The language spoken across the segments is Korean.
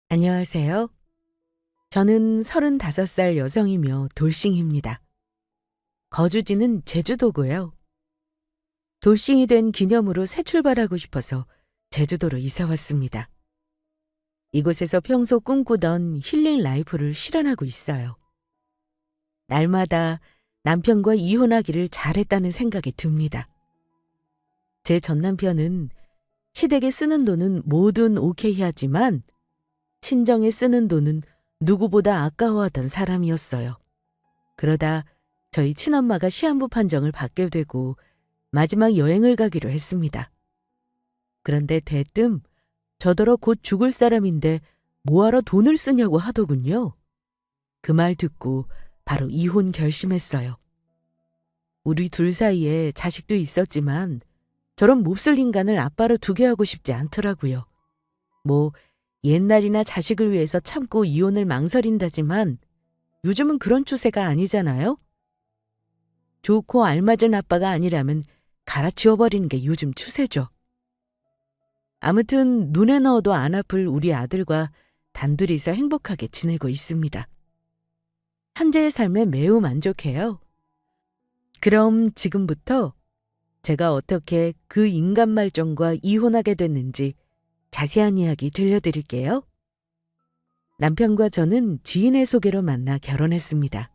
안녕하세요. 저는 35살 여성이며 돌싱입니다. 거주지는 제주도고요. 돌싱이 된 기념으로 새 출발하고 싶어서 제주도로 이사 왔습니다. 이곳에서 평소 꿈꾸던 힐링 라이프를 실현하고 있어요. 날마다 남편과 이혼하기를 잘했다는 생각이 듭니다. 제 전 남편은 시댁에 쓰는 돈은 뭐든 오케이 하지만 친정에 쓰는 돈은 누구보다 아까워하던 사람이었어요. 그러다 저희 친엄마가 시한부 판정을 받게 되고 마지막 여행을 가기로 했습니다. 그런데 대뜸 저더러 곧 죽을 사람인데 뭐하러 돈을 쓰냐고 하더군요. 그 말 듣고 바로 이혼 결심했어요. 우리 둘 사이에 자식도 있었지만 저런 몹쓸 인간을 아빠로 두게 하고 싶지 않더라고요. 뭐 옛날이나 자식을 위해서 참고 이혼을 망설인다지만 요즘은 그런 추세가 아니잖아요. 좋고 알맞은 아빠가 아니라면 갈아치워버리는 게 요즘 추세죠. 아무튼 눈에 넣어도 안 아플 우리 아들과 단둘이서 행복하게 지내고 있습니다. 현재의 삶에 매우 만족해요. 그럼 지금부터 제가 어떻게 그 인간 말종과 이혼하게 됐는지 자세한 이야기 들려드릴게요. 남편과 저는 지인의 소개로 만나 결혼했습니다.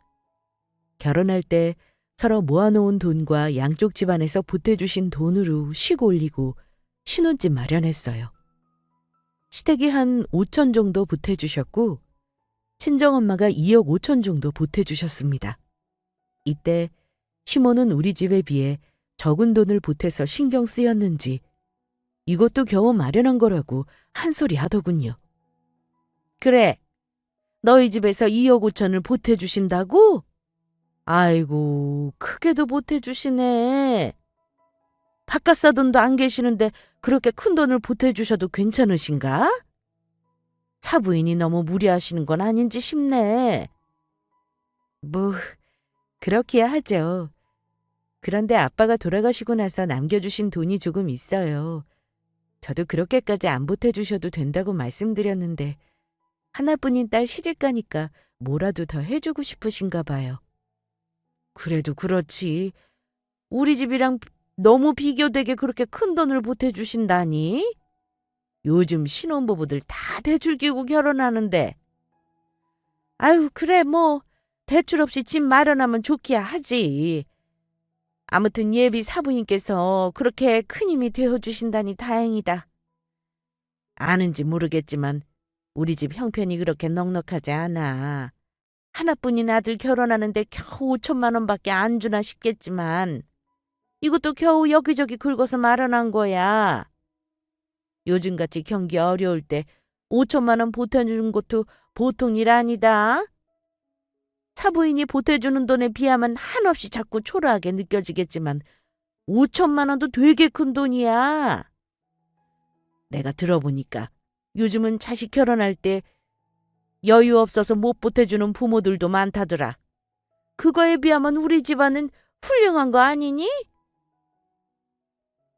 결혼할 때 서로 모아놓은 돈과 양쪽 집안에서 보태주신 돈으로 시고 올리고 신혼집 마련했어요. 시댁이 한 5천 정도 보태주셨고 친정엄마가 2억 5천 정도 보태주셨습니다. 이때 시모는 우리 집에 비해 적은 돈을 보태서 신경 쓰였는지 이것도 겨우 마련한 거라고 한 소리 하더군요. 그래, 너희 집에서 2억 5천을 보태주신다고? 아이고, 크게도 보태주시네. 바깥 사돈도 안 계시는데 그렇게 큰 돈을 보태주셔도 괜찮으신가? 사부인이 너무 무리하시는 건 아닌지 싶네. 뭐, 그렇기야 하죠. 그런데 아빠가 돌아가시고 나서 남겨주신 돈이 조금 있어요. 저도 그렇게까지 안 보태주셔도 된다고 말씀드렸는데 하나뿐인 딸 시집 가니까 뭐라도 더 해주고 싶으신가 봐요. 그래도 그렇지. 우리 집이랑 너무 비교되게 그렇게 큰 돈을 보태주신다니? 요즘 신혼부부들 다 대출 끼고 결혼하는데. 아유, 그래, 뭐, 대출 없이 집 마련하면 좋기야 하지. 아무튼 예비 사부인께서 그렇게 큰 힘이 되어주신다니 다행이다. 아는지 모르겠지만 우리 집 형편이 그렇게 넉넉하지 않아. 하나뿐인 아들 결혼하는데 겨우 5천만 원밖에 안 주나 싶겠지만 이것도 겨우 여기저기 긁어서 마련한 거야. 요즘같이 경기 어려울 때 5천만 원 보태주는 것도 보통 일 아니다. 사부인이 보태주는 돈에 비하면 한없이 자꾸 초라하게 느껴지겠지만 5천만 원도 되게 큰 돈이야. 내가 들어보니까 요즘은 자식 결혼할 때 여유 없어서 못 보태주는 부모들도 많다더라. 그거에 비하면 우리 집안은 훌륭한 거 아니니?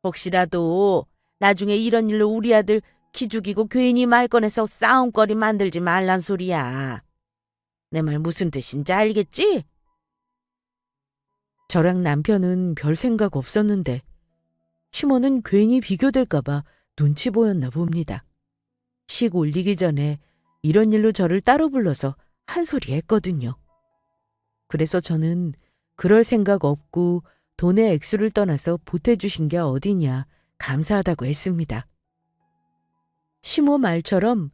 혹시라도 나중에 이런 일로 우리 아들 기죽이고 괜히 말 꺼내서 싸움거리 만들지 말란 소리야. 내 말 무슨 뜻인지 알겠지? 저랑 남편은 별 생각 없었는데 시모는 괜히 비교될까봐 눈치 보였나 봅니다. 식 올리기 전에 이런 일로 저를 따로 불러서 한 소리 했거든요. 그래서 저는 그럴 생각 없고 돈의 액수를 떠나서 보태주신 게 어디냐 감사하다고 했습니다. 시모 말처럼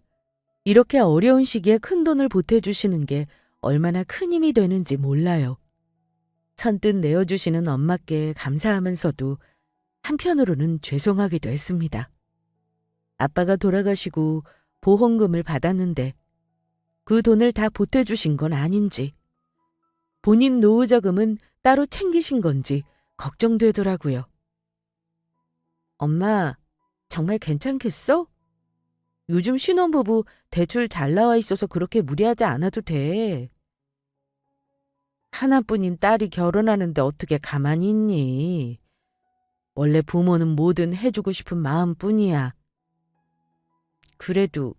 이렇게 어려운 시기에 큰 돈을 보태주시는 게 얼마나 큰 힘이 되는지 몰라요. 선뜻 내어주시는 엄마께 감사하면서도 한편으로는 죄송하기도 했습니다. 아빠가 돌아가시고 보험금을 받았는데 그 돈을 다 보태주신 건 아닌지 본인 노후자금은 따로 챙기신 건지 걱정되더라고요. 엄마, 정말 괜찮겠어? 요즘 신혼부부 대출 잘 나와 있어서 그렇게 무리하지 않아도 돼. 하나뿐인 딸이 결혼하는데 어떻게 가만히 있니? 원래 부모는 뭐든 해주고 싶은 마음뿐이야. 그래도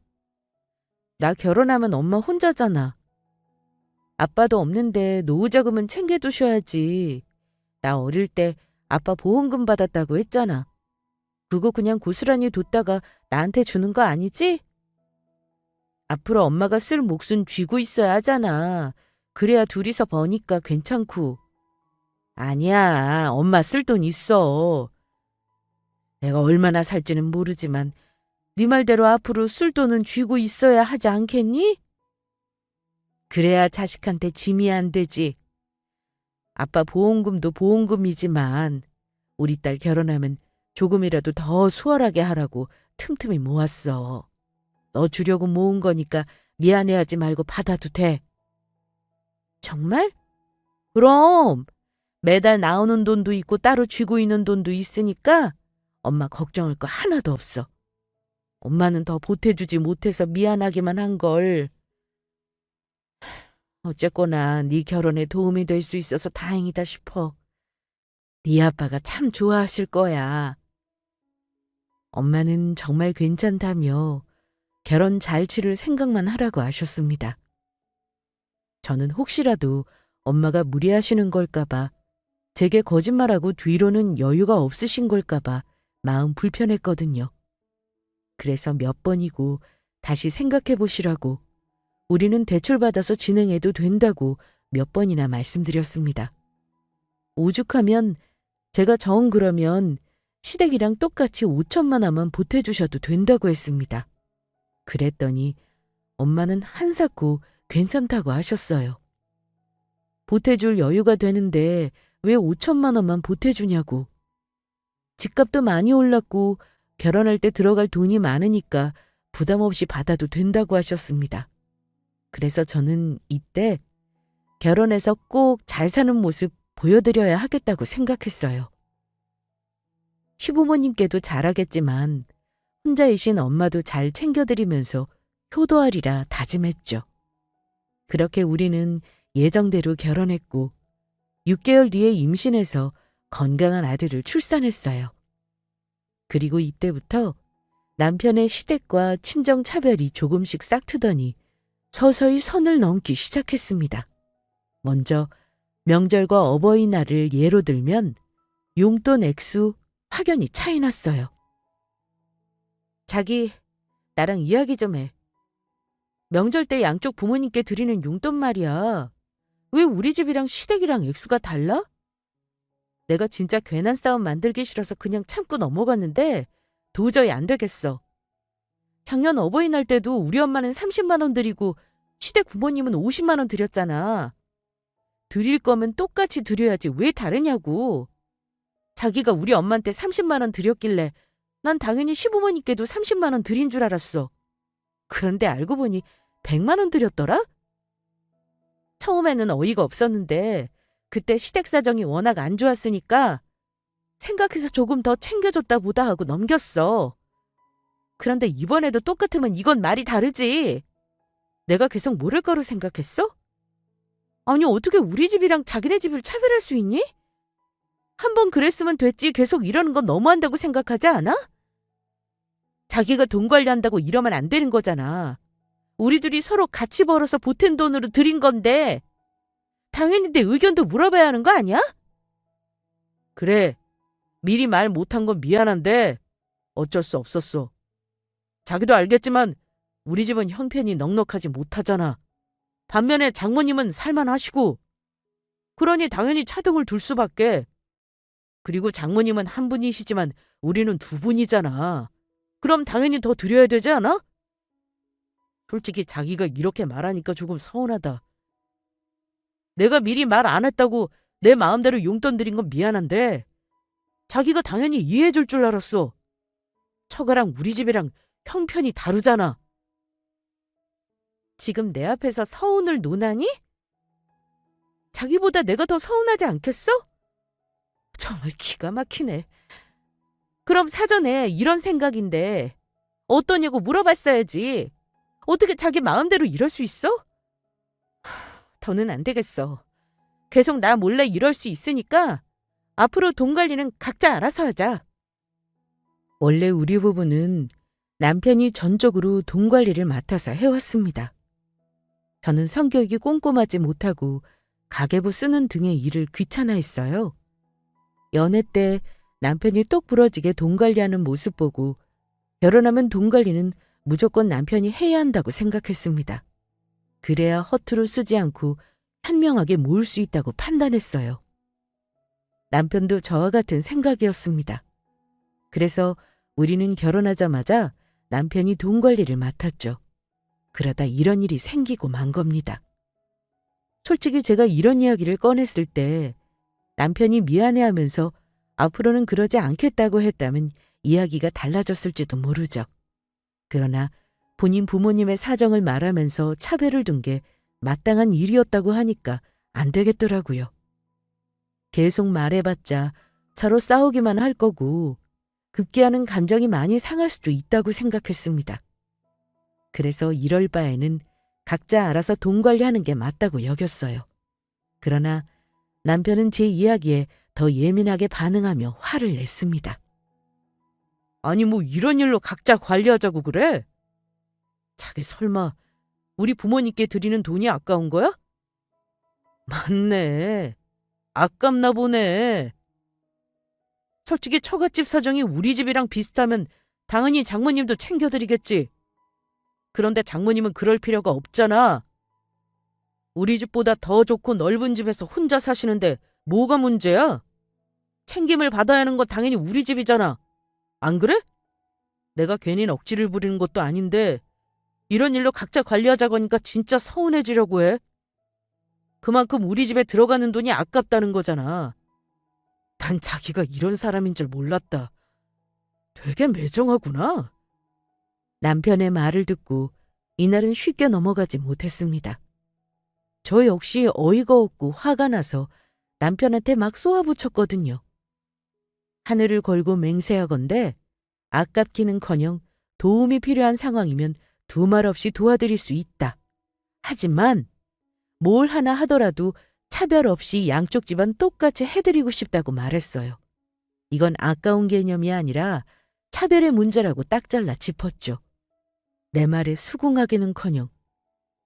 나 결혼하면 엄마 혼자잖아. 아빠도 없는데 노후자금은 챙겨두셔야지. 나 어릴 때 아빠 보험금 받았다고 했잖아. 그거 그냥 고스란히 뒀다가 나한테 주는 거 아니지? 앞으로 엄마가 쓸 몫은 쥐고 있어야 하잖아. 그래야 둘이서 버니까 괜찮고. 아니야, 엄마 쓸 돈 있어. 내가 얼마나 살지는 모르지만 네 말대로 앞으로 쓸 돈은 쥐고 있어야 하지 않겠니? 그래야 자식한테 짐이 안 되지. 아빠 보험금도 보험금이지만 우리 딸 결혼하면 조금이라도 더 수월하게 하라고 틈틈이 모았어. 너 주려고 모은 거니까 미안해하지 말고 받아도 돼. 정말? 그럼 매달 나오는 돈도 있고 따로 쥐고 있는 돈도 있으니까 엄마 걱정할 거 하나도 없어. 엄마는 더 보태주지 못해서 미안하기만 한 걸. 어쨌거나 네 결혼에 도움이 될 수 있어서 다행이다 싶어. 네 아빠가 참 좋아하실 거야. 엄마는 정말 괜찮다며 결혼 잘 치를 생각만 하라고 하셨습니다. 저는 혹시라도 엄마가 무리하시는 걸까봐, 제게 거짓말하고 뒤로는 여유가 없으신 걸까봐 마음 불편했거든요. 그래서 몇 번이고 다시 생각해 보시라고, 우리는 대출받아서 진행해도 된다고 몇 번이나 말씀드렸습니다. 오죽하면 제가 정 그러면 시댁이랑 똑같이 5천만 원만 보태주셔도 된다고 했습니다. 그랬더니 엄마는 한사코 괜찮다고 하셨어요. 보태줄 여유가 되는데 왜 5천만 원만 보태주냐고. 집값도 많이 올랐고 결혼할 때 들어갈 돈이 많으니까 부담 없이 받아도 된다고 하셨습니다. 그래서 저는 이때 결혼해서 꼭 잘 사는 모습 보여드려야 하겠다고 생각했어요. 시부모님께도 잘하겠지만 혼자이신 엄마도 잘 챙겨드리면서 효도하리라 다짐했죠. 그렇게 우리는 예정대로 결혼했고 6개월 뒤에 임신해서 건강한 아들을 출산했어요. 그리고 이때부터 남편의 시댁과 친정 차별이 조금씩 싹트더니 서서히 선을 넘기 시작했습니다. 먼저 명절과 어버이날을 예로 들면 용돈 액수 확연히 차이 났어요. 자기, 나랑 이야기 좀 해. 명절 때 양쪽 부모님께 드리는 용돈 말이야. 왜 우리 집이랑 시댁이랑 액수가 달라? 내가 진짜 괜한 싸움 만들기 싫어서 그냥 참고 넘어갔는데 도저히 안 되겠어. 작년 어버이날 때도 우리 엄마는 30만 원 드리고 시댁 부모님은 50만 원 드렸잖아. 드릴 거면 똑같이 드려야지 왜 다르냐고. 자기가 우리 엄마한테 30만 원 드렸길래 난 당연히 시부모님께도 30만 원 드린 줄 알았어. 그런데 알고 보니 100만 원 드렸더라? 처음에는 어이가 없었는데 그때 시댁 사정이 워낙 안 좋았으니까 생각해서 조금 더 챙겨줬다 보다 하고 넘겼어. 그런데 이번에도 똑같으면 이건 말이 다르지. 내가 계속 모를 거로 생각했어? 아니 어떻게 우리 집이랑 자기네 집을 차별할 수 있니? 한 번 그랬으면 됐지 계속 이러는 건 너무한다고 생각하지 않아? 자기가 돈 관리한다고 이러면 안 되는 거잖아. 우리 둘이 서로 같이 벌어서 보탠 돈으로 드린 건데 당연히 내 의견도 물어봐야 하는 거 아니야? 그래, 미리 말 못한 건 미안한데 어쩔 수 없었어. 자기도 알겠지만 우리 집은 형편이 넉넉하지 못하잖아. 반면에 장모님은 살만하시고 그러니 당연히 차등을 둘 수밖에. 그리고 장모님은 한 분이시지만 우리는 두 분이잖아. 그럼 당연히 더 드려야 되지 않아? 솔직히 자기가 이렇게 말하니까 조금 서운하다. 내가 미리 말 안 했다고 내 마음대로 용돈 드린 건 미안한데 자기가 당연히 이해해 줄 줄 알았어. 처가랑 우리 집이랑 형편이 다르잖아. 지금 내 앞에서 서운을 논하니? 자기보다 내가 더 서운하지 않겠어? 정말 기가 막히네. 그럼 사전에 이런 생각인데 어떠냐고 물어봤어야지. 어떻게 자기 마음대로 이럴 수 있어? 더는 안 되겠어. 계속 나 몰래 이럴 수 있으니까 앞으로 돈 관리는 각자 알아서 하자. 원래 우리 부부는 남편이 전적으로 돈 관리를 맡아서 해왔습니다. 저는 성격이 꼼꼼하지 못하고 가계부 쓰는 등의 일을 귀찮아했어요. 연애 때 남편이 똑 부러지게 돈 관리하는 모습 보고 결혼하면 돈 관리는 무조건 남편이 해야 한다고 생각했습니다. 그래야 허투루 쓰지 않고 현명하게 모을 수 있다고 판단했어요. 남편도 저와 같은 생각이었습니다. 그래서 우리는 결혼하자마자 남편이 돈 관리를 맡았죠. 그러다 이런 일이 생기고 만 겁니다. 솔직히 제가 이런 이야기를 꺼냈을 때 남편이 미안해하면서 앞으로는 그러지 않겠다고 했다면 이야기가 달라졌을지도 모르죠. 그러나 본인 부모님의 사정을 말하면서 차별을 둔 게 마땅한 일이었다고 하니까 안 되겠더라고요. 계속 말해봤자 서로 싸우기만 할 거고 급기야는 감정이 많이 상할 수도 있다고 생각했습니다. 그래서 이럴 바에는 각자 알아서 돈 관리하는 게 맞다고 여겼어요. 그러나 남편은 제 이야기에 더 예민하게 반응하며 화를 냈습니다. 아니 뭐 이런 일로 각자 관리하자고 그래? 자기 설마 우리 부모님께 드리는 돈이 아까운 거야? 맞네. 아깝나 보네. 솔직히 처갓집 사정이 우리 집이랑 비슷하면 당연히 장모님도 챙겨드리겠지. 그런데 장모님은 그럴 필요가 없잖아. 우리 집보다 더 좋고 넓은 집에서 혼자 사시는데 뭐가 문제야? 챙김을 받아야 하는 건 당연히 우리 집이잖아. 안 그래? 내가 괜히 억지를 부리는 것도 아닌데 이런 일로 각자 관리하자고 하니까 진짜 서운해지려고 해. 그만큼 우리 집에 들어가는 돈이 아깝다는 거잖아. 난 자기가 이런 사람인 줄 몰랐다. 되게 매정하구나. 남편의 말을 듣고 이날은 쉽게 넘어가지 못했습니다. 저 역시 어이가 없고 화가 나서 남편한테 막 쏘아붙였거든요. 하늘을 걸고 맹세하건대 아깝기는커녕 도움이 필요한 상황이면 두말 없이 도와드릴 수 있다. 하지만 뭘 하나 하더라도 차별 없이 양쪽 집안 똑같이 해드리고 싶다고 말했어요. 이건 아까운 개념이 아니라 차별의 문제라고 딱 잘라 짚었죠. 내 말에 수긍하기는커녕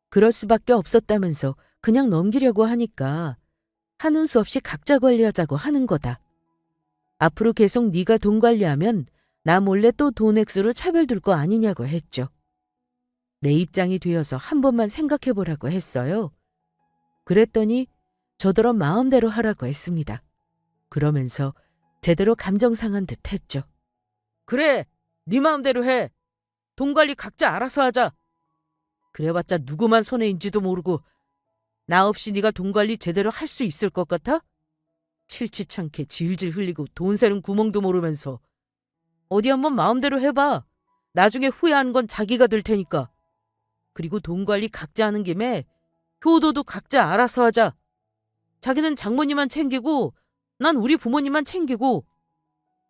그럴 수밖에 없었다면서 그냥 넘기려고 하니까 하는 수 없이 각자 관리하자고 하는 거다. 앞으로 계속 네가 돈 관리하면 나 몰래 또 돈 액수로 차별 둘 거 아니냐고 했죠. 내 입장이 되어서 한 번만 생각해보라고 했어요. 그랬더니 저더러 마음대로 하라고 했습니다. 그러면서 제대로 감정 상한 듯 했죠. 그래, 네 마음대로 해. 돈 관리 각자 알아서 하자. 그래봤자 누구만 손해인지도 모르고 나 없이 네가 돈 관리 제대로 할 수 있을 것 같아? 칠치찮게 질질 흘리고 돈 새는 구멍도 모르면서 어디 한번 마음대로 해봐. 나중에 후회하는 건 자기가 될 테니까. 그리고 돈 관리 각자 하는 김에 효도도 각자 알아서 하자. 자기는 장모님만 챙기고 난 우리 부모님만 챙기고.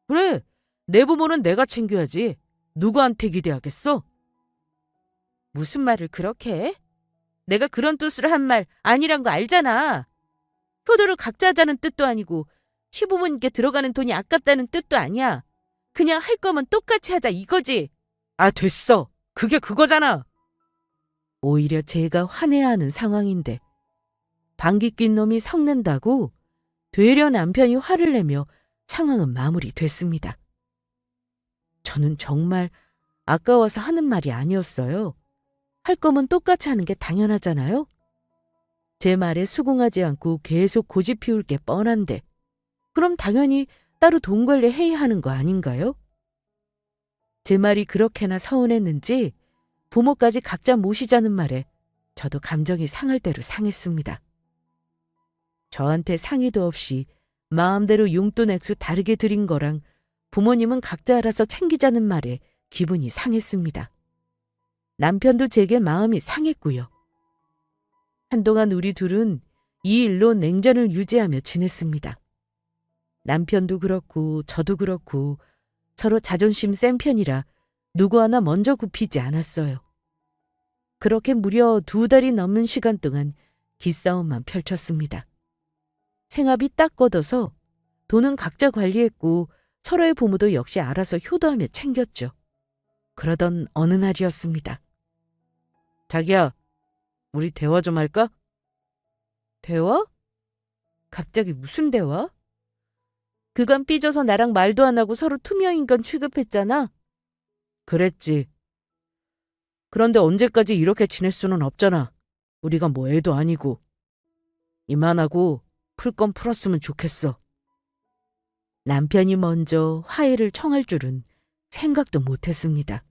그래, 내 부모는 내가 챙겨야지. 누구한테 기대하겠어? 무슨 말을 그렇게 해? 내가 그런 뜻으로 한 말 아니란 거 알잖아. 효도를 각자 하자는 뜻도 아니고 시부모님께 들어가는 돈이 아깝다는 뜻도 아니야. 그냥 할 거면 똑같이 하자 이거지. 아, 됐어. 그게 그거잖아. 오히려 제가 화내야 하는 상황인데 방귀 낀 놈이 성낸다고 되려 남편이 화를 내며 상황은 마무리됐습니다. 저는 정말 아까워서 하는 말이 아니었어요. 할 거면 똑같이 하는 게 당연하잖아요. 제 말에 수긍하지 않고 계속 고집 피울 게 뻔한데 그럼 당연히 따로 돈 관리해야 하는 거 아닌가요? 제 말이 그렇게나 서운했는지 부모까지 각자 모시자는 말에 저도 감정이 상할 대로 상했습니다. 저한테 상의도 없이 마음대로 용돈 액수 다르게 드린 거랑 부모님은 각자 알아서 챙기자는 말에 기분이 상했습니다. 남편도 제게 마음이 상했고요. 한동안 우리 둘은 이 일로 냉전을 유지하며 지냈습니다. 남편도 그렇고 저도 그렇고 서로 자존심 센 편이라 누구 하나 먼저 굽히지 않았어요. 그렇게 무려 2달이 넘는 시간 동안 기싸움만 펼쳤습니다. 생합이 딱 걷어서 돈은 각자 관리했고 서로의 부모도 역시 알아서 효도하며 챙겼죠. 그러던 어느 날이었습니다. 자기야, 우리 대화 좀 할까? 대화? 갑자기 무슨 대화? 그간 삐져서 나랑 말도 안 하고 서로 투명인간 취급했잖아. 그랬지. 그런데 언제까지 이렇게 지낼 수는 없잖아. 우리가 뭐 애도 아니고. 이만하고 풀 건 풀었으면 좋겠어. 남편이 먼저 화해를 청할 줄은 생각도 못했습니다.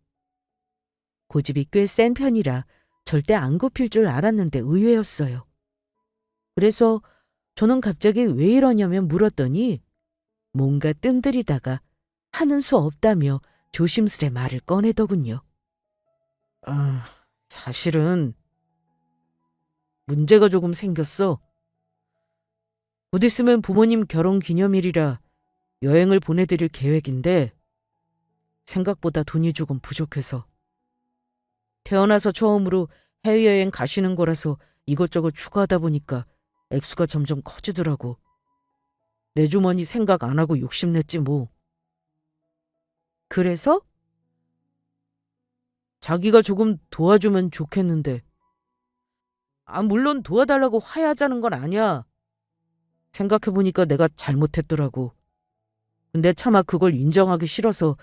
고집이 꽤 센 편이라 절대 안 굽힐 줄 알았는데 의외였어요. 그래서 저는 갑자기 왜 이러냐며 물었더니 뭔가 뜸들이다가 하는 수 없다며 조심스레 말을 꺼내더군요. 사실은 문제가 조금 생겼어. 곧 있으면 부모님 결혼 기념일이라 여행을 보내드릴 계획인데 생각보다 돈이 조금 부족해서 태어나서 처음으로 해외여행 가시는 거라서 이것저것 추가하다 보니까 액수가 점점 커지더라고. 내 주머니 생각 안 하고 욕심냈지 뭐. 그래서? 자기가 조금 도와주면 좋겠는데. 물론 도와달라고 화해하자는 건 아니야. 생각해보니까 내가 잘못했더라고. 근데 차마 그걸 인정하기 싫어서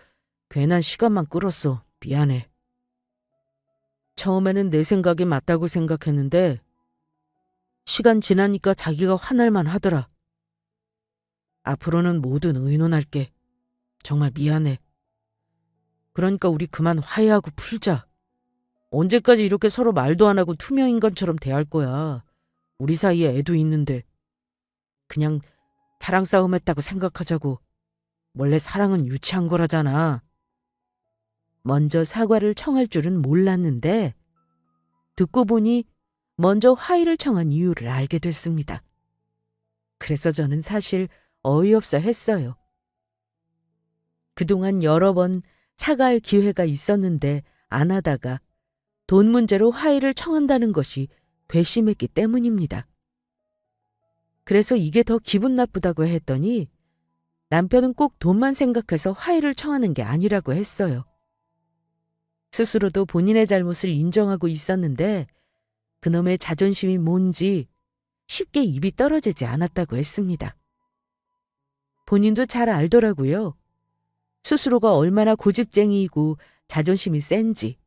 괜한 시간만 끌었어. 미안해. 처음에는 내 생각이 맞다고 생각했는데 시간 지나니까 자기가 화날만 하더라. 앞으로는 뭐든 의논할게. 정말 미안해. 그러니까 우리 그만 화해하고 풀자. 언제까지 이렇게 서로 말도 안 하고 투명인간처럼 대할 거야. 우리 사이에 애도 있는데. 그냥 사랑 싸움 했다고 생각하자고. 원래 사랑은 유치한 거라잖아. 먼저 사과를 청할 줄은 몰랐는데 듣고 보니 먼저 화해를 청한 이유를 알게 됐습니다. 그래서 저는 사실 어이없어 했어요. 그동안 여러 번 사과할 기회가 있었는데 안 하다가 돈 문제로 화해를 청한다는 것이 괘씸했기 때문입니다. 그래서 이게 더 기분 나쁘다고 했더니 남편은 꼭 돈만 생각해서 화해를 청하는 게 아니라고 했어요. 스스로도 본인의 잘못을 인정하고 있었는데 그놈의 자존심이 뭔지 쉽게 입이 떨어지지 않았다고 했습니다. 본인도 잘 알더라고요. 스스로가 얼마나 고집쟁이이고 자존심이 센지.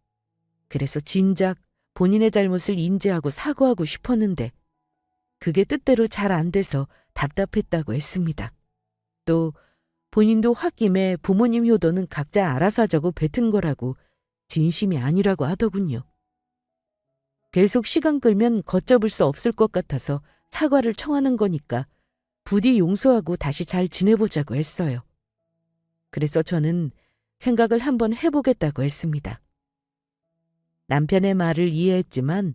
그래서 진작 본인의 잘못을 인지하고 사과하고 싶었는데 그게 뜻대로 잘 안 돼서 답답했다고 했습니다. 또 본인도 홧김에 부모님 효도는 각자 알아서 하자고 뱉은 거라고 진심이 아니라고 하더군요. 계속 시간 끌면 걷잡을 수 없을 것 같아서 사과를 청하는 거니까 부디 용서하고 다시 잘 지내보자고 했어요. 그래서 저는 생각을 한번 해보겠다고 했습니다. 남편의 말을 이해했지만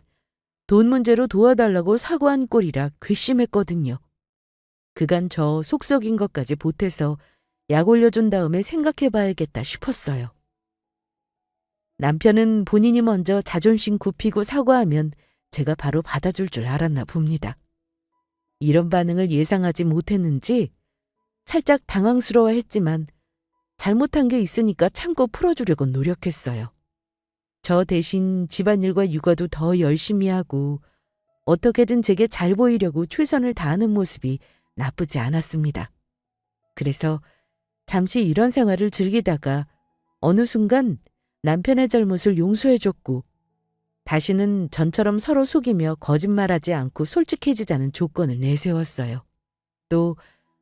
돈 문제로 도와달라고 사과한 꼴이라 괘씸했거든요. 그간 저 속 썩인 것까지 보태서 약 올려준 다음에 생각해봐야겠다 싶었어요. 남편은 본인이 먼저 자존심 굽히고 사과하면 제가 바로 받아줄 줄 알았나 봅니다. 이런 반응을 예상하지 못했는지 살짝 당황스러워했지만 잘못한 게 있으니까 참고 풀어주려고 노력했어요. 저 대신 집안일과 육아도 더 열심히 하고 어떻게든 제게 잘 보이려고 최선을 다하는 모습이 나쁘지 않았습니다. 그래서 잠시 이런 생활을 즐기다가 어느 순간 남편의 잘못을 용서해줬고 다시는 전처럼 서로 속이며 거짓말하지 않고 솔직해지자는 조건을 내세웠어요. 또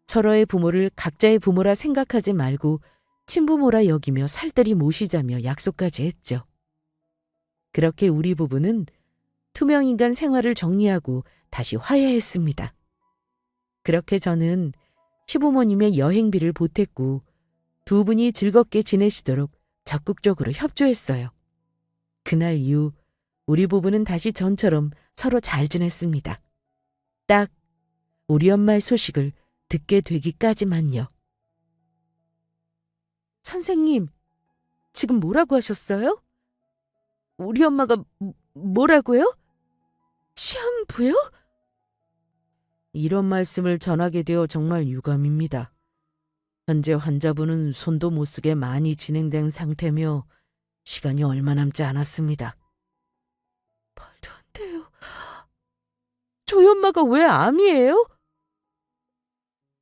서로의 부모를 각자의 부모라 생각하지 말고 친부모라 여기며 살뜰히 모시자며 약속까지 했죠. 그렇게 우리 부부는 투명인간 생활을 정리하고 다시 화해했습니다. 그렇게 저는 시부모님의 여행비를 보탰고 두 분이 즐겁게 지내시도록 적극적으로 협조했어요. 그날 이후 우리 부부는 다시 전처럼 서로 잘 지냈습니다. 딱 우리 엄마의 소식을 듣게 되기까지만요. 선생님, 지금 뭐라고 하셨어요? 우리 엄마가 뭐라고요? 시한부요? 이런 말씀을 전하게 되어 정말 유감입니다. 현재 환자분은 손도 못 쓰게 많이 진행된 상태며 시간이 얼마 남지 않았습니다. 말도 안 돼요. 저희 엄마가 왜 암이에요?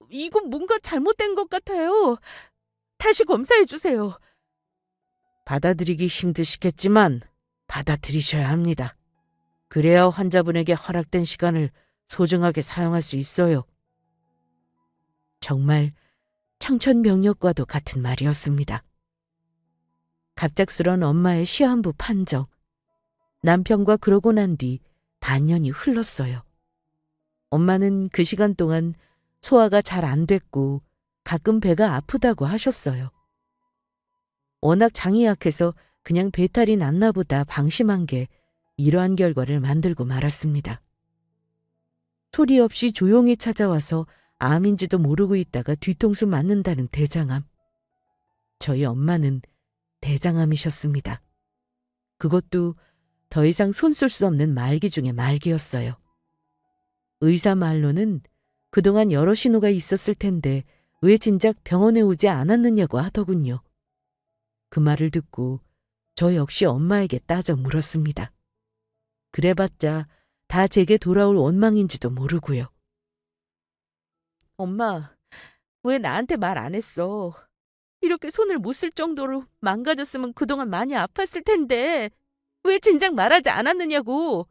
이건 뭔가 잘못된 것 같아요. 다시 검사해 주세요. 받아들이기 힘드시겠지만 받아들이셔야 합니다. 그래야 환자분에게 허락된 시간을 소중하게 사용할 수 있어요. 정말 청천벽력과도 같은 말이었습니다. 갑작스런 엄마의 시한부 판정. 남편과 그러고 난 뒤 반년이 흘렀어요. 엄마는 그 시간 동안 소화가 잘 안 됐고 가끔 배가 아프다고 하셨어요. 워낙 장이 약해서 그냥 배탈이 났나 보다 방심한 게 이러한 결과를 만들고 말았습니다. 소리 없이 조용히 찾아와서 암인지도 모르고 있다가 뒤통수 맞는다는 대장암. 저희 엄마는 대장암이셨습니다. 그것도 더 이상 손쓸 수 없는 말기 중의 말기였어요. 의사 말로는 그동안 여러 신호가 있었을 텐데 왜 진작 병원에 오지 않았느냐고 하더군요. 그 말을 듣고 저 역시 엄마에게 따져 물었습니다. 그래봤자 다 제게 돌아올 원망인지도 모르고요. 엄마, 왜 나한테 말 안 했어? 이렇게 손을 못 쓸 정도로 망가졌으면 그동안 많이 아팠을 텐데 왜 진작 말하지 않았느냐고.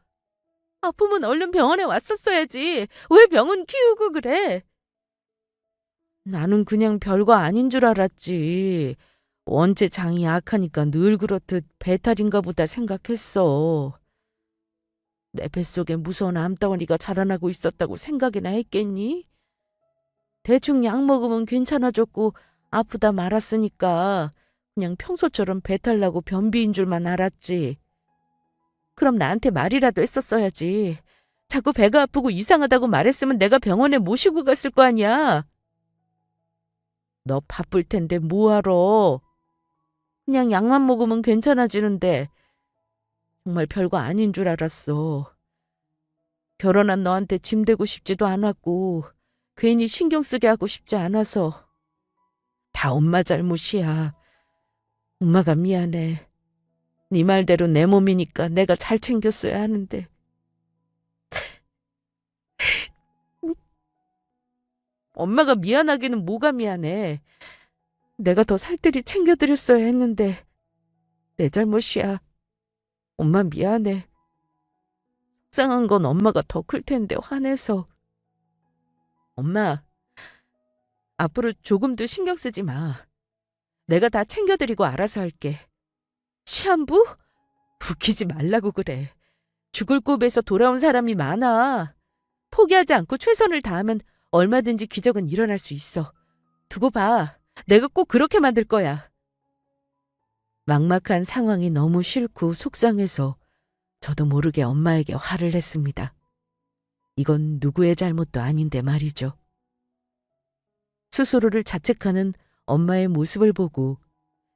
아프면 얼른 병원에 왔었어야지. 왜 병원 키우고 그래? 나는 그냥 별거 아닌 줄 알았지. 원체 장이 약하니까 늘 그렇듯 배탈인가 보다 생각했어. 내 뱃속에 무서운 암덩어리가 자라나고 있었다고 생각이나 했겠니? 대충 약 먹으면 괜찮아졌고 아프다 말았으니까 그냥 평소처럼 배탈 나고 변비인 줄만 알았지. 그럼 나한테 말이라도 했었어야지. 자꾸 배가 아프고 이상하다고 말했으면 내가 병원에 모시고 갔을 거 아니야. 너 바쁠 텐데 뭐하러. 그냥 약만 먹으면 괜찮아지는데 정말 별거 아닌 줄 알았어. 결혼한 너한테 짐 되고 싶지도 않았고 괜히 신경 쓰게 하고 싶지 않아서. 다 엄마 잘못이야. 엄마가 미안해. 네 말대로 내 몸이니까 내가 잘 챙겼어야 하는데. 엄마가 미안하기는 뭐가 미안해. 내가 더 살뜰히 챙겨드렸어야 했는데 내 잘못이야. 엄마 미안해. 속상한 건 엄마가 더 클 텐데 화내서. 엄마, 앞으로 조금도 신경 쓰지 마. 내가 다 챙겨드리고 알아서 할게. 시한부? 웃기지 말라고 그래. 죽을 굽에서 돌아온 사람이 많아. 포기하지 않고 최선을 다하면 얼마든지 기적은 일어날 수 있어. 두고 봐. 내가 꼭 그렇게 만들 거야. 막막한 상황이 너무 싫고 속상해서 저도 모르게 엄마에게 화를 냈습니다. 이건 누구의 잘못도 아닌데 말이죠. 스스로를 자책하는 엄마의 모습을 보고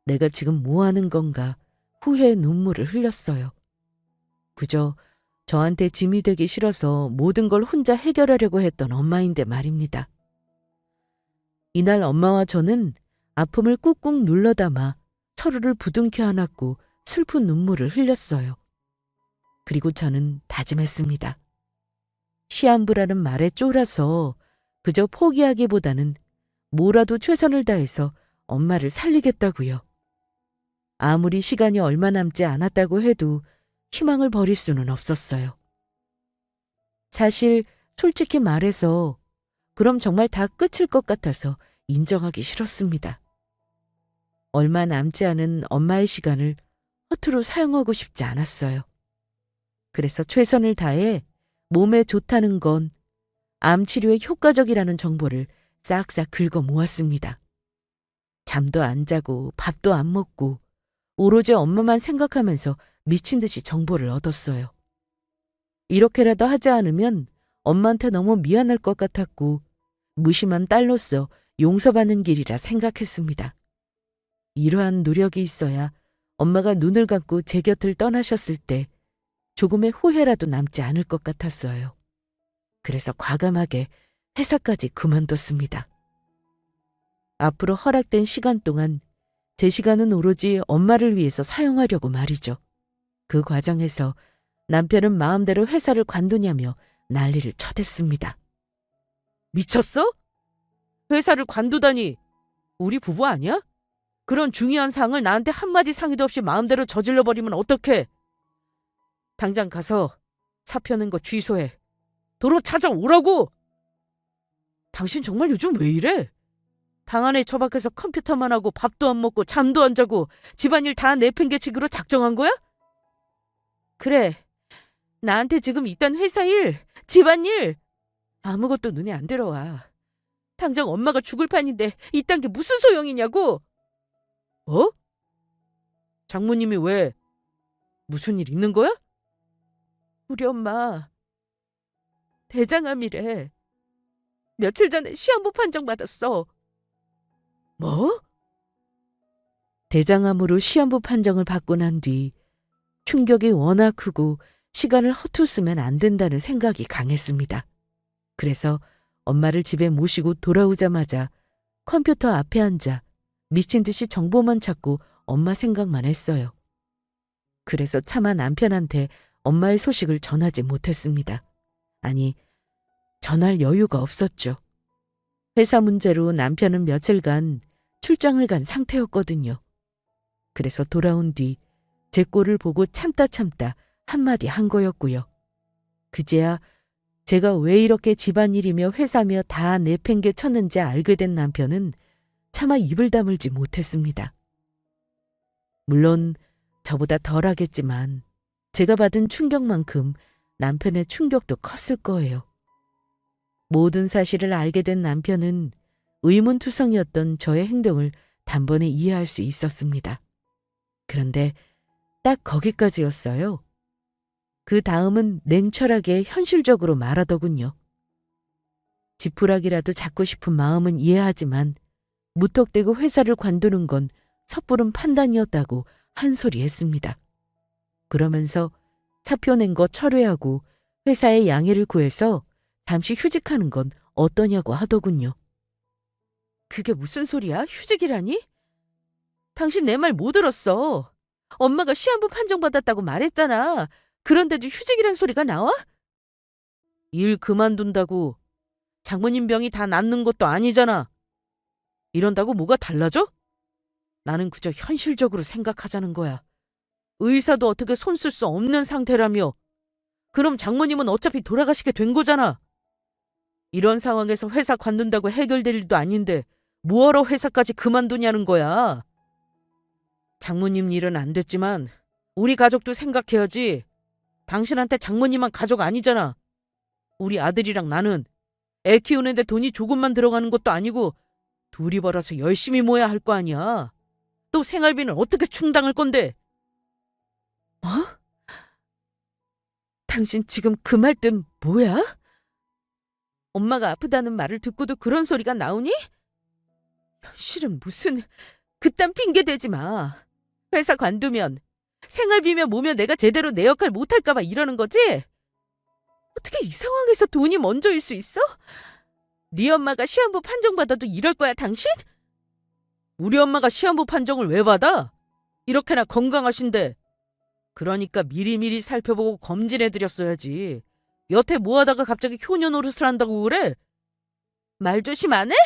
내가 지금 뭐 하는 건가 후회의 눈물을 흘렸어요. 그저 저한테 짐이 되기 싫어서 모든 걸 혼자 해결하려고 했던 엄마인데 말입니다. 이날 엄마와 저는 아픔을 꾹꾹 눌러 담아 서로를 부둥켜 안았고 슬픈 눈물을 흘렸어요. 그리고 저는 다짐했습니다. 시한부라는 말에 쫄아서 그저 포기하기보다는 뭐라도 최선을 다해서 엄마를 살리겠다고요. 아무리 시간이 얼마 남지 않았다고 해도 희망을 버릴 수는 없었어요. 사실 솔직히 말해서 그럼 정말 다 끝일 것 같아서 인정하기 싫었습니다. 얼마 남지 않은 엄마의 시간을 허투루 사용하고 싶지 않았어요. 그래서 최선을 다해 몸에 좋다는 건 암 치료에 효과적이라는 정보를 싹싹 긁어 모았습니다. 잠도 안 자고 밥도 안 먹고 오로지 엄마만 생각하면서 미친 듯이 정보를 얻었어요. 이렇게라도 하지 않으면 엄마한테 너무 미안할 것 같았고 무심한 딸로서 용서받는 길이라 생각했습니다. 이러한 노력이 있어야 엄마가 눈을 감고 제 곁을 떠나셨을 때 조금의 후회라도 남지 않을 것 같았어요. 그래서 과감하게 회사까지 그만뒀습니다. 앞으로 허락된 시간 동안 제 시간은 오로지 엄마를 위해서 사용하려고 말이죠. 그 과정에서 남편은 마음대로 회사를 관두냐며 난리를 쳐댔습니다. 미쳤어? 회사를 관두다니. 우리 부부 아니야? 그런 중요한 사항을 나한테 한마디 상의도 없이 마음대로 저질러 버리면 어떡해? 당장 가서 사표 낸 거 취소해. 도로 찾아오라고! 당신 정말 요즘 왜 이래? 방 안에 처박혀서 컴퓨터만 하고 밥도 안 먹고 잠도 안 자고 집안일 다 내팽개치기로 작정한 거야? 그래. 나한테 지금 이딴 회사 일, 집안일 아무것도 눈에 안 들어와. 당장 엄마가 죽을 판인데 이딴 게 무슨 소용이냐고. 어? 장모님이 왜? 무슨 일 있는 거야? 우리 엄마 대장암이래. 며칠 전에 시한부 판정 받았어. 뭐? 대장암으로 시한부 판정을 받고 난 뒤 충격이 워낙 크고 시간을 허투 쓰면 안 된다는 생각이 강했습니다. 그래서 엄마를 집에 모시고 돌아오자마자 컴퓨터 앞에 앉아 미친 듯이 정보만 찾고 엄마 생각만 했어요. 그래서 차마 남편한테 엄마의 소식을 전하지 못했습니다. 아니, 전할 여유가 없었죠. 회사 문제로 남편은 며칠간 출장을 간 상태였거든요. 그래서 돌아온 뒤 제 꼴을 보고 참다 한마디 한 거였고요. 그제야 제가 왜 이렇게 집안일이며 회사며 다 내팽개 쳤는지 알게 된 남편은 차마 입을 다물지 못했습니다. 물론 저보다 덜하겠지만 제가 받은 충격만큼 남편의 충격도 컸을 거예요. 모든 사실을 알게 된 남편은 의문투성이었던 저의 행동을 단번에 이해할 수 있었습니다. 그런데 딱 거기까지였어요. 그 다음은 냉철하게 현실적으로 말하더군요. 지푸라기라도 잡고 싶은 마음은 이해하지만 무턱대고 회사를 관두는 건 섣부른 판단이었다고 한 소리 했습니다. 그러면서 사표 낸 거 철회하고 회사에 양해를 구해서 잠시 휴직하는 건 어떠냐고 하더군요. 그게 무슨 소리야? 휴직이라니? 당신 내 말 못 들었어. 엄마가 시한부 판정받았다고 말했잖아. 그런데도 휴직이란 소리가 나와? 일 그만둔다고. 장모님 병이 다 낫는 것도 아니잖아. 이런다고 뭐가 달라져? 나는 그저 현실적으로 생각하자는 거야. 의사도 어떻게 손 쓸 수 없는 상태라며. 그럼 장모님은 어차피 돌아가시게 된 거잖아. 이런 상황에서 회사 관둔다고 해결될 일도 아닌데 뭐하러 회사까지 그만두냐는 거야. 장모님 일은 안 됐지만 우리 가족도 생각해야지. 당신한테 장모님만 가족 아니잖아. 우리 아들이랑 나는 애 키우는데 돈이 조금만 들어가는 것도 아니고 둘이 벌어서 열심히 모아야 할 거 아니야. 또 생활비는 어떻게 충당할 건데? 어? 당신 지금 그 말뜻 뭐야? 엄마가 아프다는 말을 듣고도 그런 소리가 나오니? 현실은 무슨 그딴 핑계 대지 마. 회사 관두면 생활비며 뭐며 내가 제대로 내 역할 못할까 봐 이러는 거지? 어떻게 이 상황에서 돈이 먼저일 수 있어? 네 엄마가 시한부 판정받아도 이럴 거야 당신? 우리 엄마가 시한부 판정을 왜 받아? 이렇게나 건강하신데. 그러니까 미리미리 살펴보고 검진해드렸어야지. 여태 뭐하다가 갑자기 효녀 노릇을 한다고 그래? 말 조심 안 해?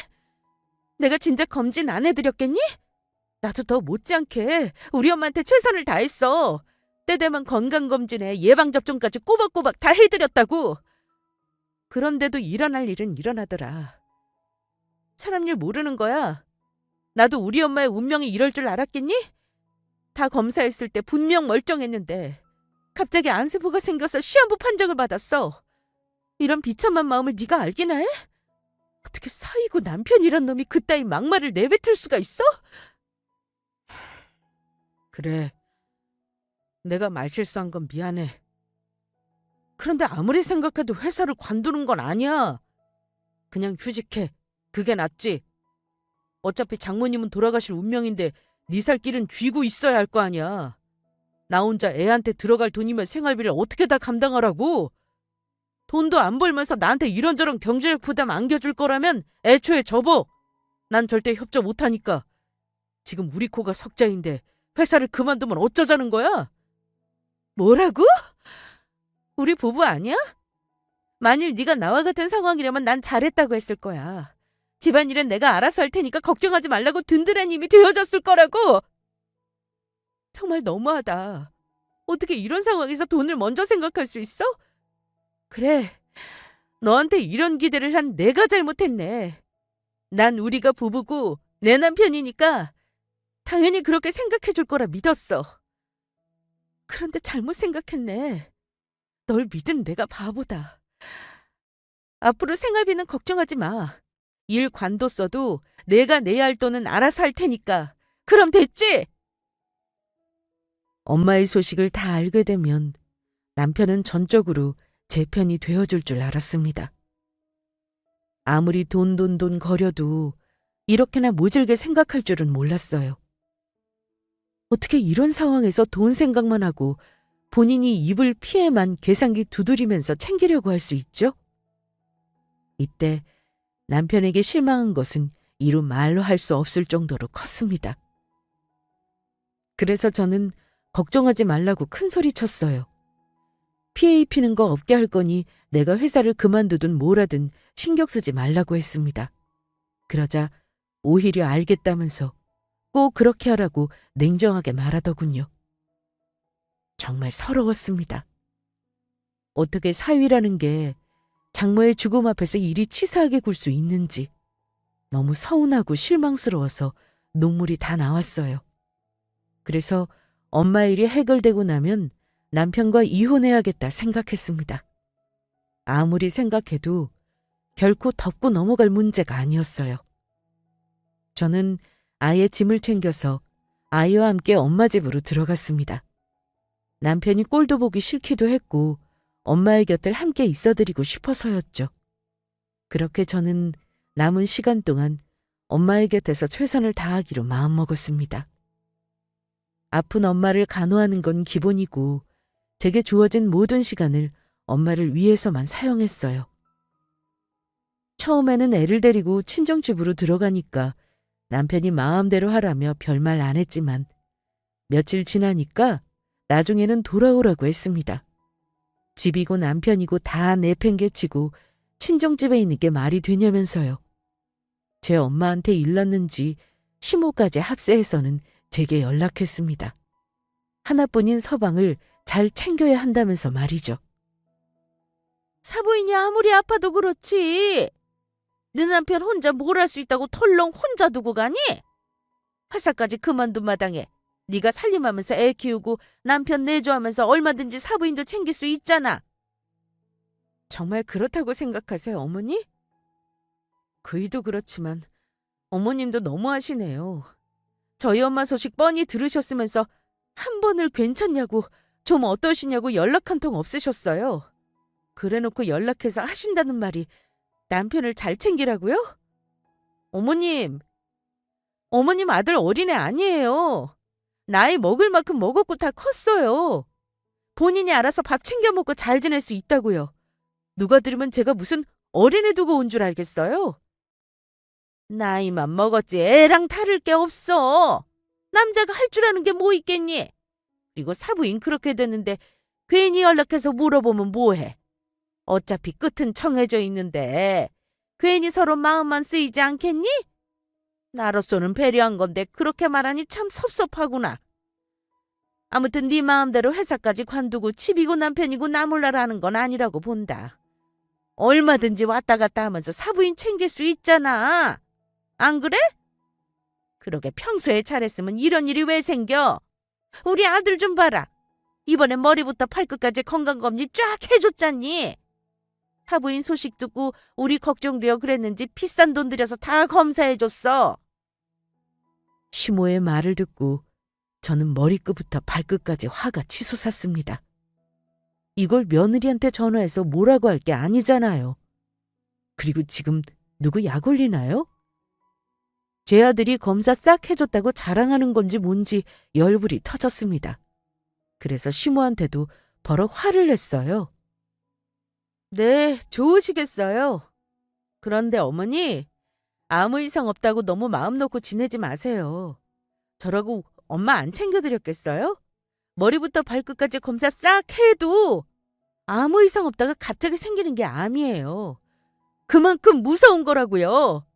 내가 진짜 검진 안 해드렸겠니? 나도 더 못지않게 우리 엄마한테 최선을 다했어. 때 되면 건강검진에 예방접종까지 꼬박꼬박 다 해드렸다고. 그런데도 일어날 일은 일어나더라. 사람 일 모르는 거야. 나도 우리 엄마의 운명이 이럴 줄 알았겠니? 다 검사했을 때 분명 멀쩡했는데 갑자기 안세포가 생겨서 시한부 판정을 받았어. 이런 비참한 마음을 네가 알기나 해? 어떻게 사이고 남편이란 놈이 그따위 막말을 내뱉을 수가 있어? 그래, 내가 말실수한 건 미안해. 그런데 아무리 생각해도 회사를 관두는 건 아니야. 그냥 휴직해. 그게 낫지. 어차피 장모님은 돌아가실 운명인데 네 살 길은 쥐고 있어야 할 거 아니야. 나 혼자 애한테 들어갈 돈이면 생활비를 어떻게 다 감당하라고. 돈도 안 벌면서 나한테 이런저런 경제적 부담 안겨줄 거라면 애초에 접어. 난 절대 협조 못하니까. 지금 우리 코가 석자인데 회사를 그만두면 어쩌자는 거야? 뭐라고? 우리 부부 아니야? 만일 네가 나와 같은 상황이라면 난 잘했다고 했을 거야. 집안일은 내가 알아서 할 테니까 걱정하지 말라고 든든한 힘이 되어줬을 거라고. 정말 너무하다. 어떻게 이런 상황에서 돈을 먼저 생각할 수 있어? 그래, 너한테 이런 기대를 한 내가 잘못했네. 난 우리가 부부고 내 남편이니까 당연히 그렇게 생각해 줄 거라 믿었어. 그런데 잘못 생각했네. 널 믿은 내가 바보다. 앞으로 생활비는 걱정하지 마. 일 관뒀어도 내가 내야 할 돈은 알아서 할 테니까. 그럼 됐지? 엄마의 소식을 다 알게 되면 남편은 전적으로 제 편이 되어줄 줄 알았습니다. 아무리 돈 거려도 이렇게나 모질게 생각할 줄은 몰랐어요. 어떻게 이런 상황에서 돈 생각만 하고 본인이 입을 피해만 계산기 두드리면서 챙기려고 할 수 있죠? 이때 남편에게 실망한 것은 이루 말로 할 수 없을 정도로 컸습니다. 그래서 저는 걱정하지 말라고 큰 소리 쳤어요. 피해 입히는 거 없게 할 거니 내가 회사를 그만두든 뭐라든 신경 쓰지 말라고 했습니다. 그러자 오히려 알겠다면서 꼭 그렇게 하라고 냉정하게 말하더군요. 정말 서러웠습니다. 어떻게 사위라는 게 장모의 죽음 앞에서 이리 치사하게 굴 수 있는지 너무 서운하고 실망스러워서 눈물이 다 나왔어요. 그래서 엄마 일이 해결되고 나면 남편과 이혼해야겠다 생각했습니다. 아무리 생각해도 결코 덮고 넘어갈 문제가 아니었어요. 저는 아이의 짐을 챙겨서 아이와 함께 엄마 집으로 들어갔습니다. 남편이 꼴도 보기 싫기도 했고 엄마의 곁을 함께 있어드리고 싶어서였죠. 그렇게 저는 남은 시간 동안 엄마의 곁에서 최선을 다하기로 마음먹었습니다. 아픈 엄마를 간호하는 건 기본이고 제게 주어진 모든 시간을 엄마를 위해서만 사용했어요. 처음에는 애를 데리고 친정집으로 들어가니까 남편이 마음대로 하라며 별말 안 했지만 며칠 지나니까 나중에는 돌아오라고 했습니다. 집이고 남편이고 다 내팽개치고 친정집에 있는 게 말이 되냐면서요. 제 엄마한테 일렀는지 시모까지 합세해서는 제게 연락했습니다. 하나뿐인 서방을 잘 챙겨야 한다면서 말이죠. 사부인이 아무리 아파도 그렇지. 네 남편 혼자 뭘 할 수 있다고 털렁 혼자 두고 가니? 회사까지 그만둔 마당에 네가 살림하면서 애 키우고 남편 내조하면서 얼마든지 사부인도 챙길 수 있잖아. 정말 그렇다고 생각하세요, 어머니? 그이도 그렇지만 어머님도 너무하시네요. 저희 엄마 소식 뻔히 들으셨으면서 한 번을 괜찮냐고 좀 어떠시냐고 연락 한 통 없으셨어요. 그래놓고 연락해서 하신다는 말이 남편을 잘 챙기라고요? 어머님 아들 어린애 아니에요. 나이 먹을 만큼 먹었고 다 컸어요. 본인이 알아서 밥 챙겨 먹고 잘 지낼 수 있다고요. 누가 들으면 제가 무슨 어린애 두고 온 줄 알겠어요? 나이만 먹었지 애랑 다를 게 없어. 남자가 할 줄 아는 게 뭐 있겠니? 그리고 사부인 그렇게 됐는데 괜히 연락해서 물어보면 뭐해? 어차피 끝은 정해져 있는데 괜히 서로 마음만 쓰이지 않겠니? 나로서는 배려한 건데 그렇게 말하니 참 섭섭하구나. 아무튼 네 마음대로 회사까지 관두고 집이고 남편이고 나몰라라는 건 아니라고 본다. 얼마든지 왔다 갔다 하면서 사부인 챙길 수 있잖아. 안 그래? 그러게 평소에 잘했으면 이런 일이 왜 생겨? 우리 아들 좀 봐라. 이번에 머리부터 발끝까지 건강검진 쫙 해줬잖니. 사부인 소식 듣고 우리 걱정되어 그랬는지 비싼 돈 들여서 다 검사해줬어. 시모의 말을 듣고 저는 머리끝부터 발끝까지 화가 치솟았습니다. 이걸 며느리한테 전화해서 뭐라고 할 게 아니잖아요. 그리고 지금 누구 약 올리나요? 제 아들이 검사 싹 해줬다고 자랑하는 건지 뭔지 열불이 터졌습니다. 그래서 시모한테도 버럭 화를 냈어요. 네, 좋으시겠어요. 그런데 어머니, 아무 이상 없다고 너무 마음 놓고 지내지 마세요. 저라고 엄마 안 챙겨드렸겠어요? 머리부터 발끝까지 검사 싹 해도 아무 이상 없다가 갑자기 생기는 게 암이에요. 그만큼 무서운 거라고요.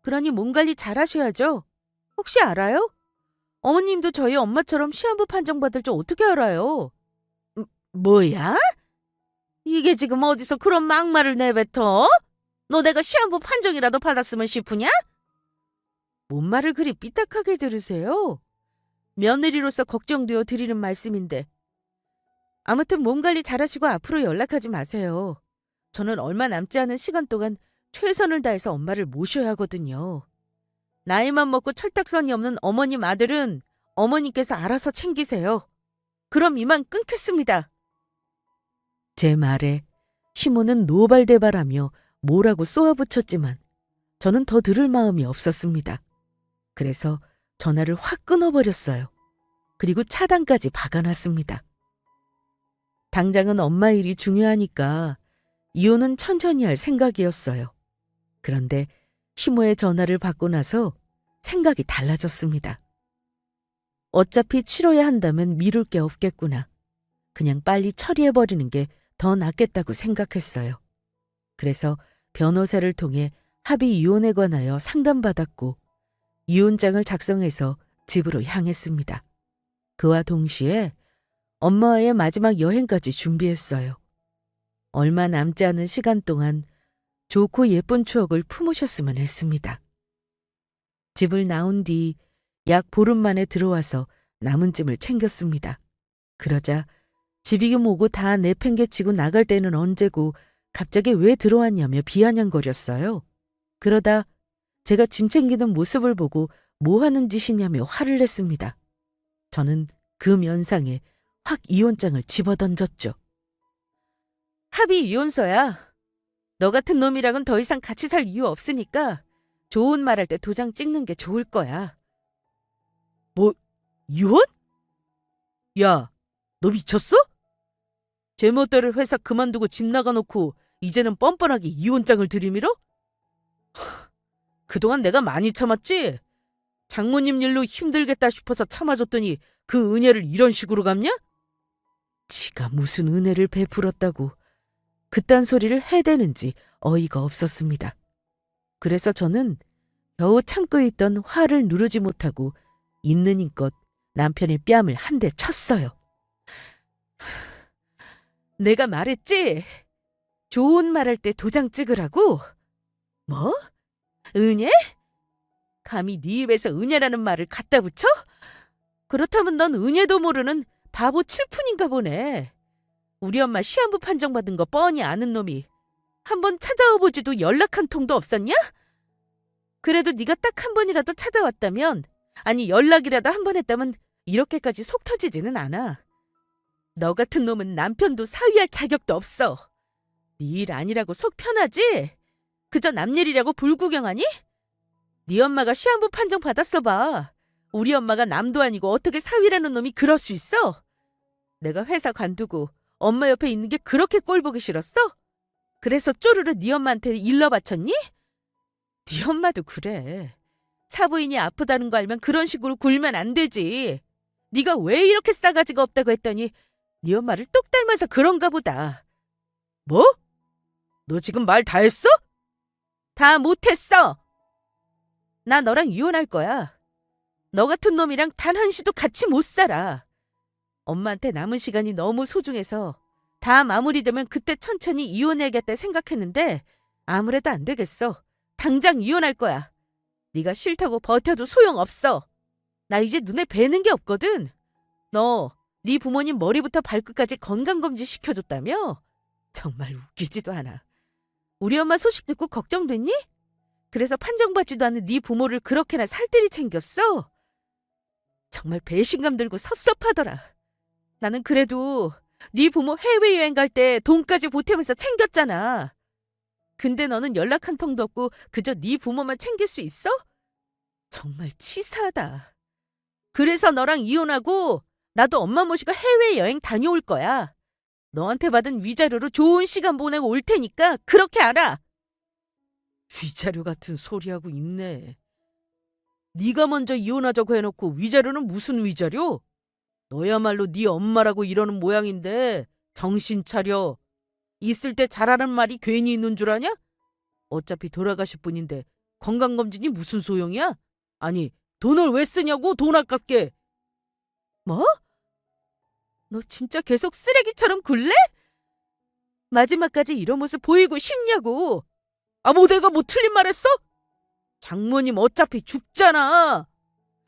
그러니 몸 관리 잘 하셔야죠. 혹시 알아요? 어머님도 저희 엄마처럼 시한부 판정받을 줄 어떻게 알아요? 뭐야? 이게 지금 어디서 그런 막말을 내뱉어? 너 내가 시한부 판정이라도 받았으면 싶으냐? 뭔 말을 그리 삐딱하게 들으세요? 며느리로서 걱정되어 드리는 말씀인데. 아무튼 몸 관리 잘하시고 앞으로 연락하지 마세요. 저는 얼마 남지 않은 시간 동안 최선을 다해서 엄마를 모셔야 하거든요. 나이만 먹고 철딱선이 없는 어머님 아들은 어머니께서 알아서 챙기세요. 그럼 이만 끊겠습니다. 제 말에 시모는 노발대발하며 뭐라고 쏘아붙였지만 저는 더 들을 마음이 없었습니다. 그래서 전화를 확 끊어버렸어요. 그리고 차단까지 박아놨습니다. 당장은 엄마 일이 중요하니까 이혼은 천천히 할 생각이었어요. 그런데 시모의 전화를 받고 나서 생각이 달라졌습니다. 어차피 치러야 한다면 미룰 게 없겠구나. 그냥 빨리 처리해버리는 게 더 낫겠다고 생각했어요. 그래서 변호사를 통해 합의 이혼에 관하여 상담받았고 이혼장을 작성해서 집으로 향했습니다. 그와 동시에 엄마와의 마지막 여행까지 준비했어요. 얼마 남지 않은 시간 동안 좋고 예쁜 추억을 품으셨으면 했습니다. 집을 나온 뒤 약 보름 만에 들어와서 남은 짐을 챙겼습니다. 그러자 집이기 뭐고 다 내팽개치고 나갈 때는 언제고 갑자기 왜 들어왔냐며 비아냥거렸어요. 그러다 제가 짐 챙기는 모습을 보고 뭐 하는 짓이냐며 화를 냈습니다. 저는 그 면상에 확 이혼장을 집어던졌죠. 합의 이혼서야. 너 같은 놈이랑은 더 이상 같이 살 이유 없으니까 좋은 말 할 때 도장 찍는 게 좋을 거야. 뭐, 이혼? 야, 너 미쳤어? 제멋대로 회사 그만두고 집 나가놓고 이제는 뻔뻔하게 이혼장을 들이밀어? 그동안 내가 많이 참았지? 장모님 일로 힘들겠다 싶어서 참아줬더니 그 은혜를 이런 식으로 갚냐? 지가 무슨 은혜를 베풀었다고 그딴 소리를 해대는지 어이가 없었습니다. 그래서 저는 겨우 참고 있던 화를 누르지 못하고 있는 힘껏 남편의 뺨을 한 대 쳤어요. 내가 말했지? 좋은 말 할 때 도장 찍으라고? 뭐? 은혜? 감히 네 입에서 은혜라는 말을 갖다 붙여? 그렇다면 넌 은혜도 모르는 바보 칠푼인가 보네. 우리 엄마 시한부 판정받은 거 뻔히 아는 놈이 한번 찾아와 보지도 연락 한 통도 없었냐? 그래도 네가 딱 한 번이라도 찾아왔다면, 아니 연락이라도 한 번 했다면 이렇게까지 속 터지지는 않아. 너 같은 놈은 남편도 사위할 자격도 없어. 네 일 아니라고 속 편하지? 그저 남 일이라고 불구경하니? 네 엄마가 시한부 판정 받았어 봐. 우리 엄마가 남도 아니고 어떻게 사위라는 놈이 그럴 수 있어? 내가 회사 관두고 엄마 옆에 있는 게 그렇게 꼴보기 싫었어? 그래서 쪼르르 네 엄마한테 일러 바쳤니? 네 엄마도 그래. 사부인이 아프다는 거 알면 그런 식으로 굴면 안 되지. 네가 왜 이렇게 싸가지가 없다고 했더니 네 엄마를 똑 닮아서 그런가 보다. 뭐? 너 지금 말 다 했어? 다 못했어. 나 너랑 이혼할 거야. 너 같은 놈이랑 단 한 시도 같이 못 살아. 엄마한테 남은 시간이 너무 소중해서 다 마무리되면 그때 천천히 이혼해야겠다 생각했는데 아무래도 안 되겠어. 당장 이혼할 거야. 네가 싫다고 버텨도 소용없어. 나 이제 눈에 뵈는 게 없거든. 너 네 부모님 머리부터 발끝까지 건강검진 시켜줬다며? 정말 웃기지도 않아. 우리 엄마 소식 듣고 걱정됐니? 그래서 판정받지도 않은 네 부모를 그렇게나 살뜰히 챙겼어? 정말 배신감 들고 섭섭하더라. 나는 그래도 네 부모 해외여행 갈 때 돈까지 보태면서 챙겼잖아. 근데 너는 연락 한 통도 없고 그저 네 부모만 챙길 수 있어? 정말 치사하다. 그래서 너랑 이혼하고 나도 엄마 모시고 해외여행 다녀올 거야. 너한테 받은 위자료로 좋은 시간 보내고 올 테니까 그렇게 알아. 위자료 같은 소리하고 있네. 네가 먼저 이혼하자고 해놓고 위자료는 무슨 위자료? 너야말로 네 엄마라고 이러는 모양인데 정신 차려. 있을 때 잘하는 말이 괜히 있는 줄 아냐? 어차피 돌아가실 분인데 건강검진이 무슨 소용이야? 아니, 돈을 왜 쓰냐고, 돈 아깝게. 뭐? 너 진짜 계속 쓰레기처럼 굴래? 마지막까지 이런 모습 보이고 싶냐고. 아, 뭐 내가 뭐 틀린 말 했어? 장모님 어차피 죽잖아.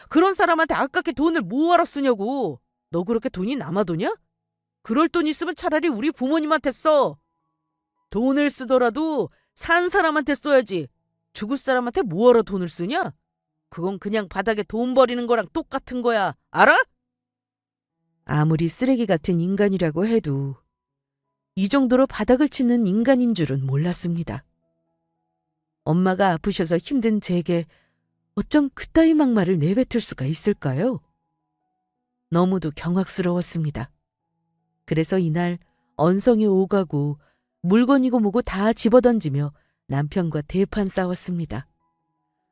그런 사람한테 아깝게 돈을 뭐하러 쓰냐고. 너 그렇게 돈이 남아도냐? 그럴 돈 있으면 차라리 우리 부모님한테 써. 돈을 쓰더라도 산 사람한테 써야지. 죽을 사람한테 뭐하러 돈을 쓰냐? 그건 그냥 바닥에 돈 버리는 거랑 똑같은 거야. 알아? 아무리 쓰레기 같은 인간이라고 해도 이 정도로 바닥을 치는 인간인 줄은 몰랐습니다. 엄마가 아프셔서 힘든 제게 어쩜 그따위 막말을 내뱉을 수가 있을까요? 너무도 경악스러웠습니다. 그래서 이날 언성이 오가고 물건이고 뭐고 다 집어던지며 남편과 대판 싸웠습니다.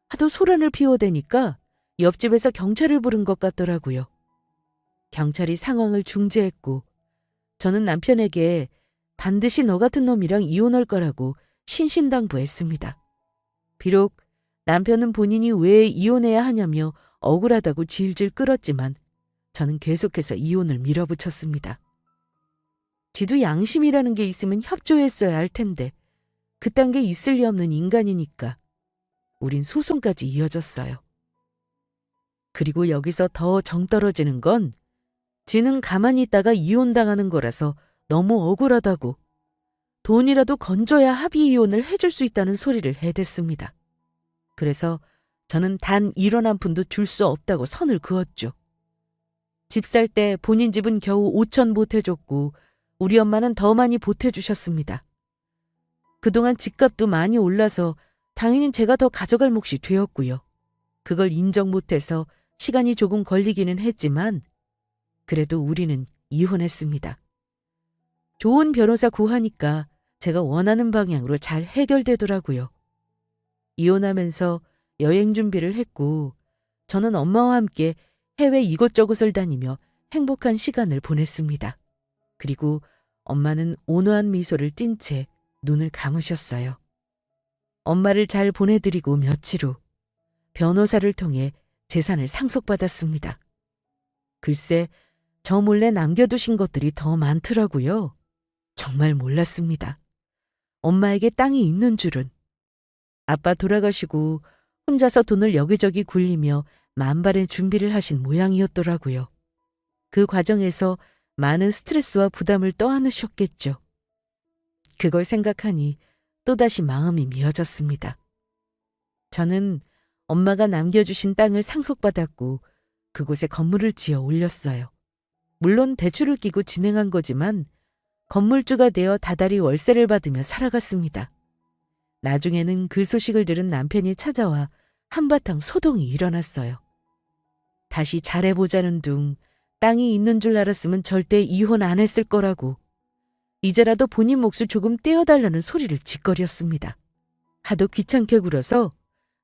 하도 소란을 피워대니까 옆집에서 경찰을 부른 것 같더라고요. 경찰이 상황을 중재했고 저는 남편에게 반드시 너 같은 놈이랑 이혼할 거라고 신신당부했습니다. 비록 남편은 본인이 왜 이혼해야 하냐며 억울하다고 질질 끌었지만 저는 계속해서 이혼을 밀어붙였습니다. 지도 양심이라는 게 있으면 협조했어야 할 텐데 그딴 게 있을 리 없는 인간이니까 우린 소송까지 이어졌어요. 그리고 여기서 더 정 떨어지는 건 지는 가만히 있다가 이혼당하는 거라서 너무 억울하다고 돈이라도 건져야 합의 이혼을 해줄 수 있다는 소리를 해댔습니다. 그래서 저는 단 1원 한 푼도 줄 수 없다고 선을 그었죠. 집 살 때 본인 집은 겨우 5천 보태줬고 우리 엄마는 더 많이 보태주셨습니다. 그동안 집값도 많이 올라서 당연히 제가 더 가져갈 몫이 되었고요. 그걸 인정 못해서 시간이 조금 걸리기는 했지만 그래도 우리는 이혼했습니다. 좋은 변호사 구하니까 제가 원하는 방향으로 잘 해결되더라고요. 이혼하면서 여행 준비를 했고 저는 엄마와 함께 해외 이곳저곳을 다니며 행복한 시간을 보냈습니다. 그리고 엄마는 온화한 미소를 띤 채 눈을 감으셨어요. 엄마를 잘 보내드리고 며칠 후 변호사를 통해 재산을 상속받았습니다. 글쎄, 저 몰래 남겨두신 것들이 더 많더라고요. 정말 몰랐습니다. 엄마에게 땅이 있는 줄은. 아빠 돌아가시고 혼자서 돈을 여기저기 굴리며 만발의 준비를 하신 모양이었더라고요. 그 과정에서 많은 스트레스와 부담을 떠안으셨겠죠. 그걸 생각하니 또다시 마음이 미어졌습니다. 저는 엄마가 남겨주신 땅을 상속받았고 그곳에 건물을 지어 올렸어요. 물론 대출을 끼고 진행한 거지만 건물주가 되어 다달이 월세를 받으며 살아갔습니다. 나중에는 그 소식을 들은 남편이 찾아와 한바탕 소동이 일어났어요. 다시 잘해보자는 둥 땅이 있는 줄 알았으면 절대 이혼 안 했을 거라고 이제라도 본인 몫을 조금 떼어달라는 소리를 짓거렸습니다. 하도 귀찮게 굴어서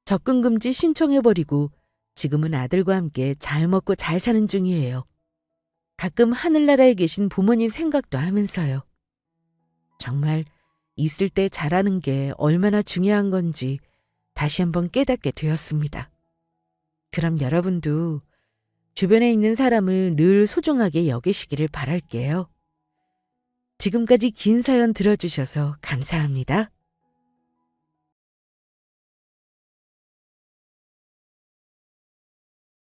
접근금지 신청해버리고 지금은 아들과 함께 잘 먹고 잘 사는 중이에요. 가끔 하늘나라에 계신 부모님 생각도 하면서요. 정말 있을 때 잘하는 게 얼마나 중요한 건지 다시 한번 깨닫게 되었습니다. 그럼 여러분도 주변에 있는 사람을 늘 소중하게 여기시기를 바랄게요. 지금까지 긴 사연 들어주셔서 감사합니다.